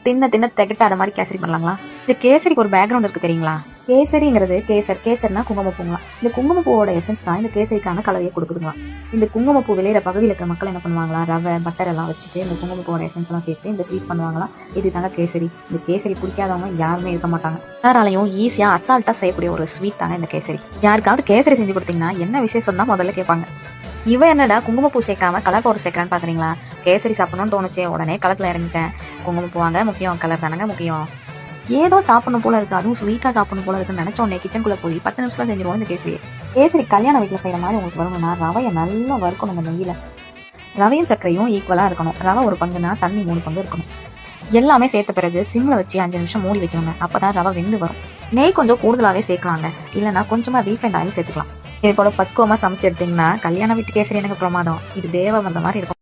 தின்ன தின்ன திகட்டாத மாதிரி கேசரி பண்ணலாங்களா? இந்த கேசரிக்கு ஒரு பேக்ரவுண்ட் இருக்கு தெரியுங்களா? கேசரிங்கிறது கேசர்னா குங்குமப்பூங்களா. இந்த குங்குமப்பூவோட எசன்ஸ் தான் இந்த கேசரிக்கான கலவையை கொடுக்குதுங்களா. இந்த குங்குமப்பூ விளையிற பகுதியில் இருக்கிற மக்கள் என்ன பண்ணுவாங்களா, ரவை பட்டர் எல்லாம் வச்சுட்டு இந்த குங்குமப்பூவோட எசன்ஸ் எல்லாம் சேர்த்து இந்த ஸ்வீட் பண்ணுவாங்களா. இது தாங்க கேசரி. இந்த கேசரி பிடிக்காதவங்க யாருமே இருக்க மாட்டாங்க. யாராலையும் ஈஸியா அசால்ட்டா செய்யக்கூடிய ஒரு ஸ்வீட் தாங்க இந்த கேசரி. யாருக்காவது கேசரி செஞ்சு கொடுத்தீங்கன்னா என்ன விசேஷம் தான் முதல்ல கேட்பாங்க. இவன் என்னடா குங்குமப்பூ சேர்க்காம கலர் பவுடர் சேர்க்கறான்னு பாக்குறீங்களா? கேசரி சாப்பிடணும்னு தோணுச்சு, உடனே களத்துல இறங்கிட்டேன். குங்குமப்பூ வாங்க முக்கியம், கலர் தானங்க முக்கியம். ஏதோ சாப்பிடணும் போல இருக்கு, அதுவும் ஸ்வீட்டா சாப்பிடணும் போல இருக்குன்னு நினைச்ச உடனே கிச்சனுக்குள்ள போய் 10 நிமிஷத்துல செஞ்சிருவோம் இந்த கேசரி. கேசரி கல்யாண வீட்டுல செய்யற மாதிரி உங்களுக்கு வரணும்னா ரவையை நல்லா வறுக்கணும். இந்த நெய்யில ரவையும் சர்க்கரையும் ஈக்குவலா இருக்கணும். ரவை ஒரு பங்குனா தண்ணி 3 பங்கு இருக்கணும். எல்லாமே சேர்த்த பிறகு சிம்ல வச்சு 5 நிமிஷம் மூடி வைக்கணுங்க. அப்பதான் ரவை வெந்து வரும். நெய் கொஞ்சம் கூடுதலாவே சேர்க்கலாங்க, இல்லைன்னா கொஞ்சமா ரீஃபைண்ட் ஆயில் சேர்த்துக்கலாம். இது போல பக்குவமா சமைச்சு எடுத்தீங்கன்னா கல்யாண வீட்டு கேசரி எனக்கு பிரமாதம். இது தேவ வந்த மாதிரி இருக்கும்.